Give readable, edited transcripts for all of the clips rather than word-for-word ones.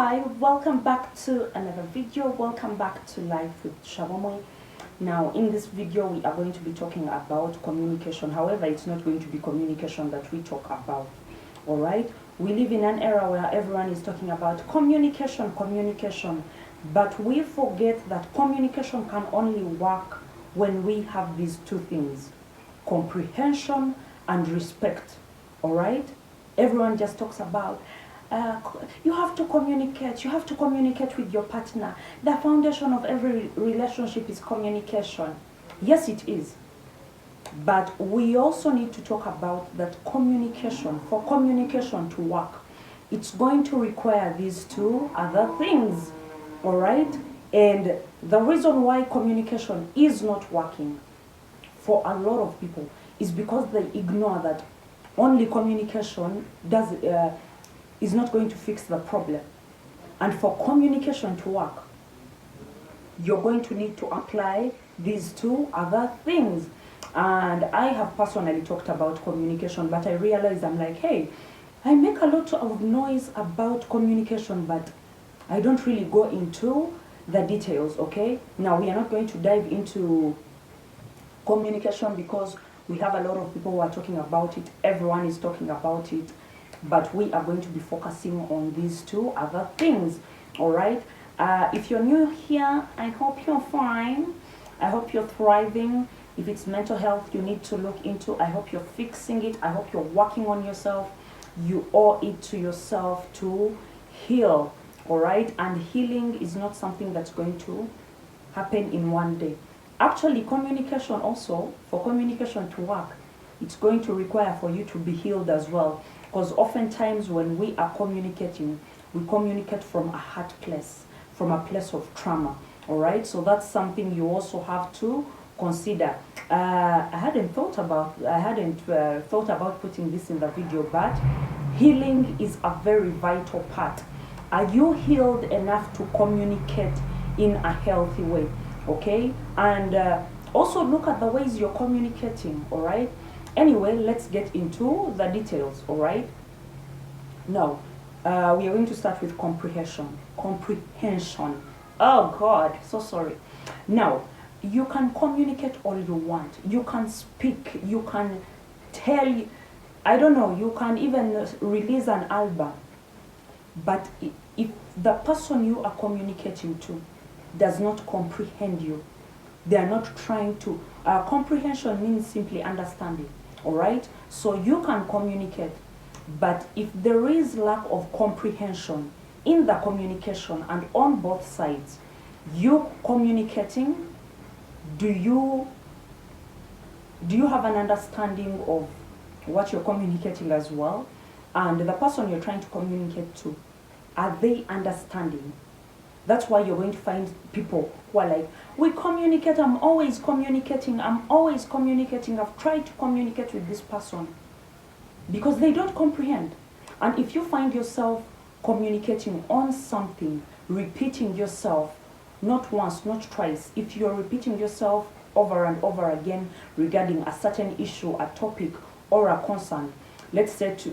Hi, welcome back to another video. Welcome back to Life with Shabomwe. Now, in this video, we are going to be talking about communication. However, it's not going to be communication that we talk about. All right? We live in an era where everyone is talking about communication, but we forget that communication can only work when we have these two things: comprehension and respect. All right? Everyone just talks about you have to communicate with your partner. The foundation of every relationship is communication. Yes, it is. But we also need to talk about that communication. For communication to work, it's going to require these two other things. All right? And the reason why communication is not working for a lot of people is because they ignore that only communication is not going to fix the problem. And for communication to work, you're going to need to apply these two other things. And I have personally talked about communication, but I realized I'm like, hey, I make a lot of noise about communication, but I don't really go into the details, okay? Now, we are not going to dive into communication because we have a lot of people who are talking about it. Everyone is talking about it. But we are going to be focusing on these two other things. All right? If you're new here, I hope you're fine. I hope you're thriving. If it's mental health you need to look into, I hope you're fixing it. I hope you're working on yourself. You owe it to yourself to heal. All right? And healing is not something that's going to happen in one day. Actually, communication also, for communication to work, it's going to require for you to be healed as well. Because oftentimes when we are communicating, we communicate from a hurt place, from a place of trauma. All right? So that's something you also have to consider. I hadn't thought about putting this in the video, but healing is a very vital part. Are you healed enough to communicate in a healthy way? Okay? And also look at the ways you're communicating. All right? Anyway, let's get into the details, all right? Now, we are going to start with comprehension. Comprehension. Oh, God, so sorry. Now, you can communicate all you want. You can speak. You can tell, I don't know, you can even release an album. But if the person you are communicating to does not comprehend you, they are not trying to. Comprehension means simply understanding. All right? So you can communicate, but if there is lack of comprehension in the communication and on both sides, you communicating, do you have an understanding of what you're communicating as well? And the person you're trying to communicate to, are they understanding? That's why you're going to find people who are like, we communicate, I'm always communicating, I've tried to communicate with this person. Because they don't comprehend. And if you find yourself communicating on something, repeating yourself, not once, not twice, if you're repeating yourself over and over again regarding a certain issue, a topic, or a concern, let's say to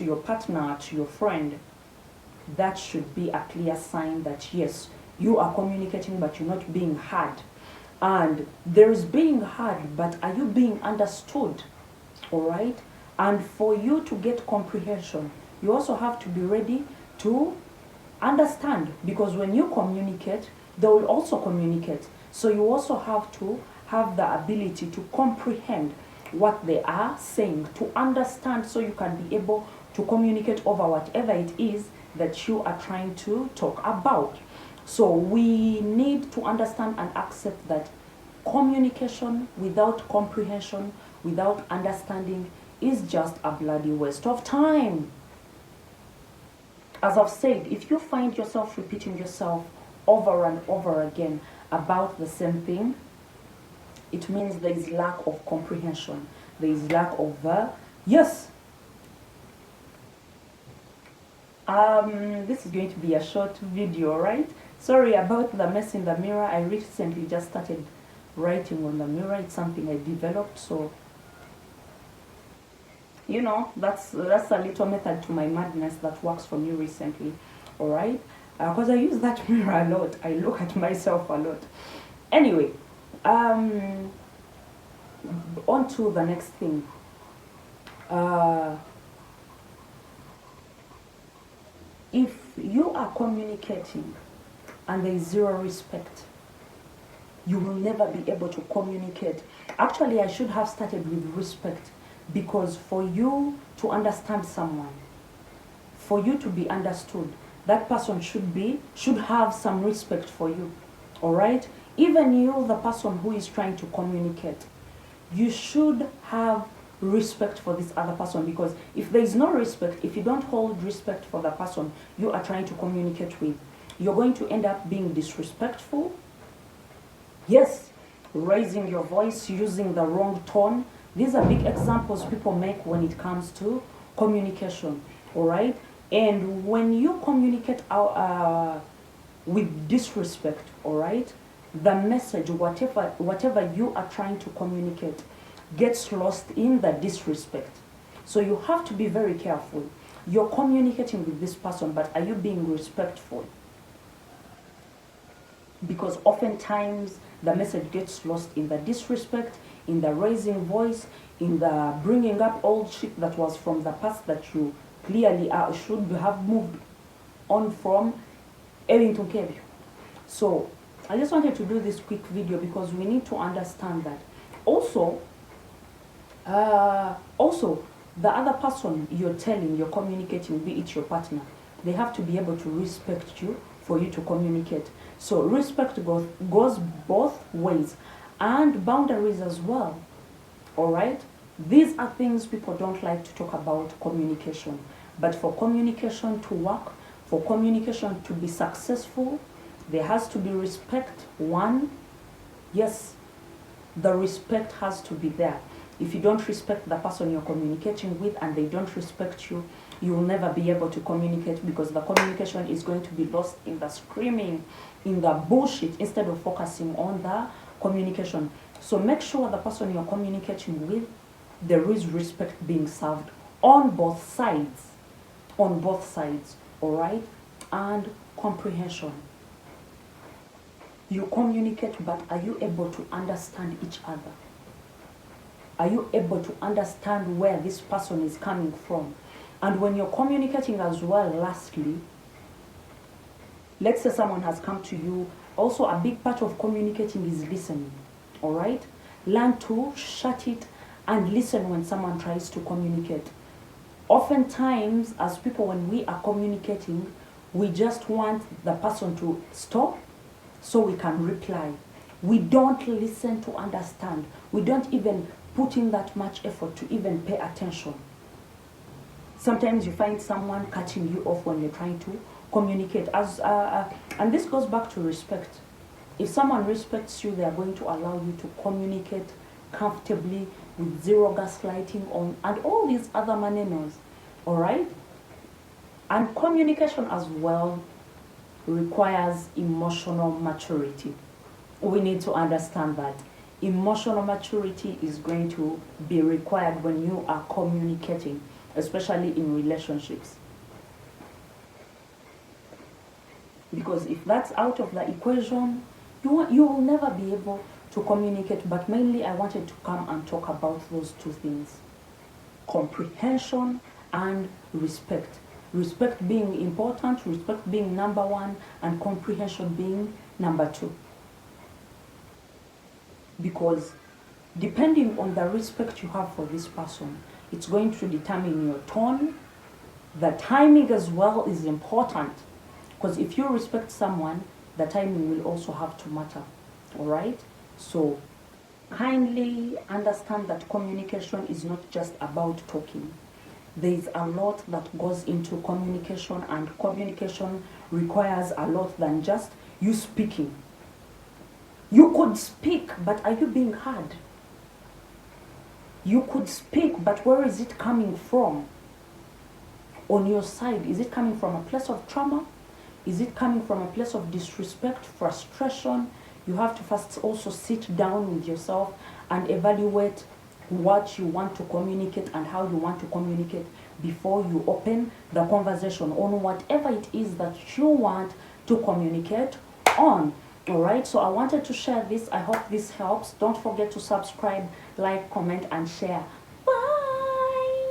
your partner, to your friend, that should be a clear sign that yes, you are communicating, but you're not being heard. And there is being heard, but are you being understood? All right? And for you to get comprehension, you also have to be ready to understand. Because when you communicate, they will also communicate. So you also have to have the ability to comprehend what they are saying, to understand, so you can be able to communicate over whatever it is that you are trying to talk about. So we need to understand and accept that communication without comprehension, without understanding, is just a bloody waste of time. As I've said, if you find yourself repeating yourself over and over again about the same thing, it means there is lack of comprehension. There is lack of yes. This is going to be a short video, right? Sorry about the mess in the mirror. I recently just started writing on the mirror. It's something I developed, so you know, that's a little method to my madness that works for me recently. all right? Because I use that mirror a lot. I look at myself a lot. Anyway, on to the next thing. If you are communicating and there is zero respect, you will never be able to communicate. Actually, I should have started with respect, because for you to understand someone, for you to be understood, that person should have some respect for you. All right? Even you, the person who is trying to communicate, you should have respect for this other person, because if there is no respect, if you don't hold respect for the person you are trying to communicate with, you're going to end up being disrespectful. Yes, raising your voice, using the wrong tone. These are big examples people make when it comes to communication, all right? And when you communicate with disrespect, all right, the message, whatever you are trying to communicate, gets lost in the disrespect. So you have to be very careful. You're communicating with this person, but are you being respectful? Because oftentimes the message gets lost in the disrespect, in the raising voice, in the bringing up old shit that was from the past that you clearly should have moved on from. So I just wanted to do this quick video because we need to understand that. Also, the other person you're communicating, be it your partner, they have to be able to respect you for you to communicate. So respect goes both ways, and boundaries as well. All right? These are things people don't like to talk about communication. But for communication to work, for communication to be successful, there has to be respect. One, yes, the respect has to be there. If you don't respect the person you're communicating with and they don't respect you, you will never be able to communicate, because the communication is going to be lost in the screaming, in the bullshit, instead of focusing on the communication. So make sure the person you're communicating with, there is respect being served on both sides. On both sides, all right? And comprehension. You communicate, but are you able to understand each other? Are you able to understand where this person is coming from? And when you're communicating as well, lastly, let's say someone has come to you. Also, a big part of communicating is listening, all right? Learn to shut it and listen when someone tries to communicate. Oftentimes, as people, when we are communicating, we just want the person to stop so we can reply. We don't listen to understand. We don't even put in that much effort to even pay attention. Sometimes you find someone cutting you off when you're trying to communicate. And this goes back to respect. If someone respects you, they are going to allow you to communicate comfortably with zero gaslighting on and all these other manenos, all right? And communication as well requires emotional maturity. We need to understand that emotional maturity is going to be required when you are communicating, especially in relationships. Because if that's out of the equation, you will never be able to communicate. But mainly I wanted to come and talk about those two things: comprehension and respect. Respect being important, respect being number one, and comprehension being number two. Because depending on the respect you have for this person, it's going to determine your tone. The timing as well is important, because if you respect someone, the timing will also have to matter, all right? So kindly understand that communication is not just about talking. There is a lot that goes into communication, and communication requires a lot than just you speaking. You could speak, but are you being heard? You could speak, but where is it coming from? On your side, is it coming from a place of trauma? Is it coming from a place of disrespect, frustration? You have to first also sit down with yourself and evaluate what you want to communicate and how you want to communicate. before you open the conversation on whatever it is that you want to communicate on. All right, so I wanted to share this. I hope this helps. Don't forget to subscribe, like, comment, and share. Bye.